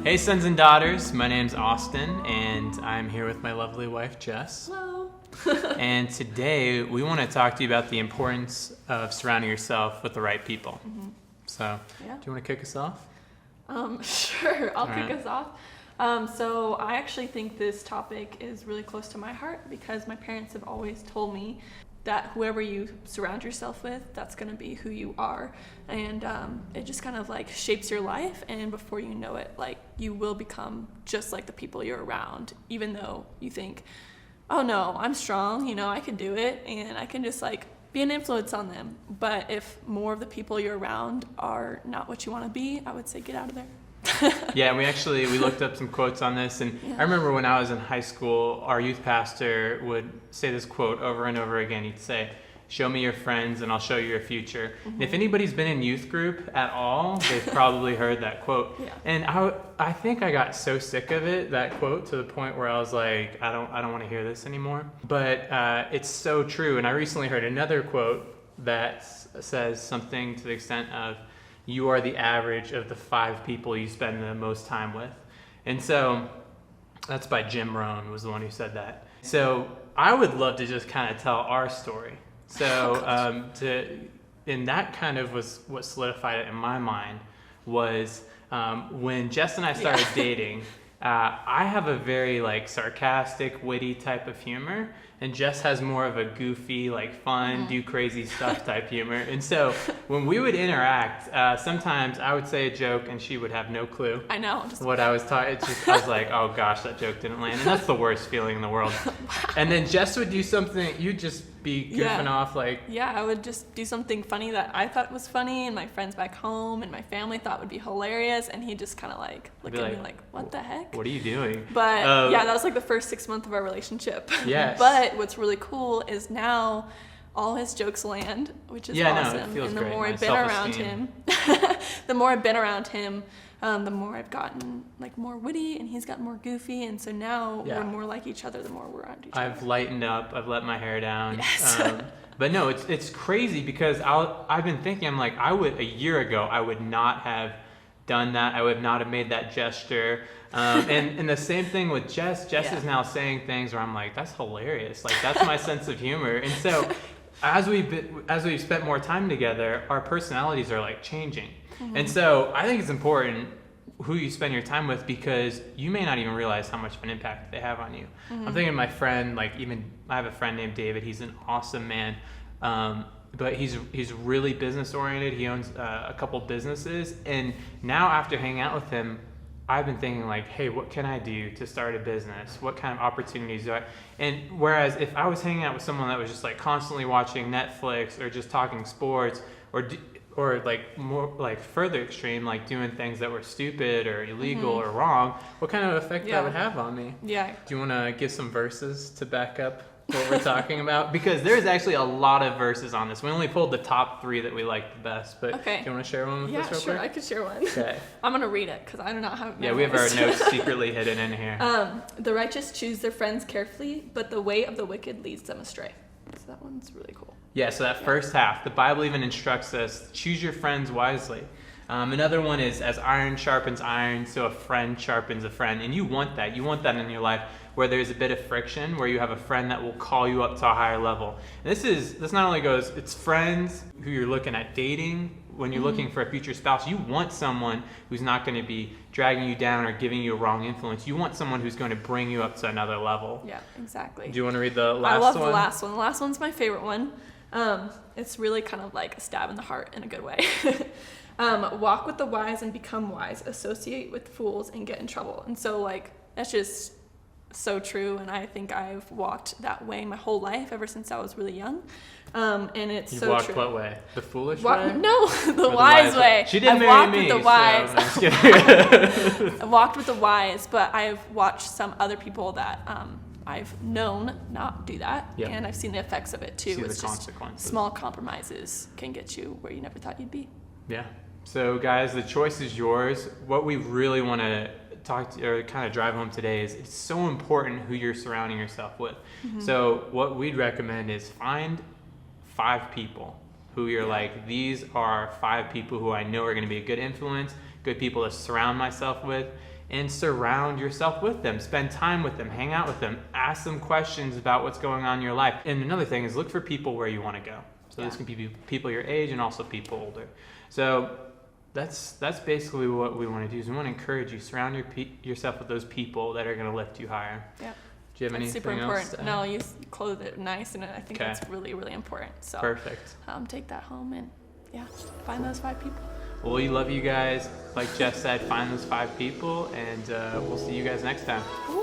Hey sons and daughters, my name's Austin and I'm here with my lovely wife Jess. Hello. And today we want to talk to you about the importance of surrounding yourself with the right people. Mm-hmm. So, Yeah. do you want to kick us off? Sure, I'll Alright. kick us off. So I actually think this topic is really close to my heart because my parents have always told me that whoever you surround yourself with, that's going to be who you are. And it just kind of like shapes your life, and before you know it, like you will become just like the people you're around, even though you think, oh no, I'm strong, I can do it and I can just like be an influence on them. But if more of the people you're around are not what you want to be, I would say get out of there. Yeah, we looked up some quotes on this, and Yeah. I remember when I was in high school, our youth pastor would say this quote over and over again. He'd say, "Show me your friends and I'll show you your future." Mm-hmm. If anybody's been in youth group at all, they've probably heard that quote. Yeah. And I think I got so sick of it, that quote, to the point where I was like, I don't want to hear this anymore. But it's so true. And I recently heard another quote that says something to the extent of, "You are the average of the 5 people you spend the most time with." And so that's by Jim Rohn, was the one who said that. So I would love to just kind of tell our story. So and that kind of was what solidified it in my mind was when Jess and I started dating. I have a very like sarcastic, witty type of humor, and Jess has more of a goofy, like fun, do crazy stuff type humor. And so when we would interact, sometimes I would say a joke and she would have no clue I know. what I was talking. I was like, oh gosh, that joke didn't land, and that's the worst feeling in the world. And then Jess would do something, you'd just be goofing off like. Yeah, I would just do something funny that I thought was funny, and my friends back home and my family thought would be hilarious, and he'd just kind of like look at me like, what the heck? What are you doing? But yeah, that was like the first 6 months of our relationship. Yes. But what's really cool is now all his jokes land, which is awesome. No, it feels and the great. more My I've been around self-esteem. him, the more I've been around him, the more I've gotten like more witty, and he's gotten more goofy, and so now we're more like each other the more we're around each other. I've lightened up. I've let my hair down. Yes. But no, it's crazy because I've been thinking, I'm like, a year ago, I would not have done that. I would not have made that gesture. And the same thing with Jess. Jess is now saying things where I'm like, that's hilarious. Like, that's my sense of humor. And so as we've spent more time together, our personalities are like changing. Mm-hmm. And so I think it's important who you spend your time with, because you may not even realize how much of an impact they have on you. Mm-hmm. I'm thinking of my friend, like even I have a friend named David. He's an awesome man. But he's really business oriented. He owns a couple businesses, and now after hanging out with him, I've been thinking like, hey, what can I do to start a business? What kind of opportunities do I? And whereas if I was hanging out with someone that was just like constantly watching Netflix or just talking sports, or like more like further extreme, like doing things that were stupid or illegal or wrong, what kind of effect that would have on me? Yeah. Do you want to give some verses to back up what we're talking about? Because there's actually a lot of verses on this. We only pulled the top 3 that we liked the best, but Okay. do you want to share one with us real sure. quick? I could share one. Okay. I'm gonna read it because I do not have it. Yeah, we have our memorized. notes secretly hidden in here. The righteous choose their friends carefully, but the way of the wicked leads them astray. So that one's really cool. Yeah, so that first half, the Bible even instructs us, choose your friends wisely. Another one is, as iron sharpens iron, so a friend sharpens a friend. And you want that. You want that in your life, where there's a bit of friction, where you have a friend that will call you up to a higher level. And this not only goes, it's friends who you're looking at dating. When you're looking for a future spouse, you want someone who's not going to be dragging you down or giving you a wrong influence. You want someone who's going to bring you up to another level. Yeah, exactly. Do you want to read the last one? I love the last one. The last one's my favorite one. It's really kind of like a stab in the heart in a good way. Walk with the wise and become wise. Associate with fools and get in trouble. And so like that's just so true, and I think I've walked that way my whole life ever since I was really young. And it's You so walked true. what way? The foolish way? No, the Or wise way. She didn't I've marry walked me, with the wise. so I'm just kidding. I walked with the wise, but I've watched some other people that I've known not do that, and I've seen the effects of it too. See the It's just consequences. small compromises can get you where you never thought you'd be. Yeah. So guys, the choice is yours. What we really want to talk to, or kind of drive home today, is it's so important who you're surrounding yourself with. Mm-hmm. So what we'd recommend is find 5 people who you're like, these are 5 people who I know are going to be a good influence, good people to surround myself with. and surround yourself with them. Spend time with them, hang out with them, ask them questions about what's going on in your life. And another thing is look for people where you want to go. So this can be people your age and also people older. So that's basically what we want to do. Is we want to encourage you, surround yourself with those people that are going to lift you higher. Yep. Do you have That's anything super else? important. No, you clothe it nice, and I think Okay. that's really, really important. So Perfect. take that home and find those 5 people. Well, we love you guys. Like Jeff said, find those 5 people, and we'll see you guys next time. Ooh.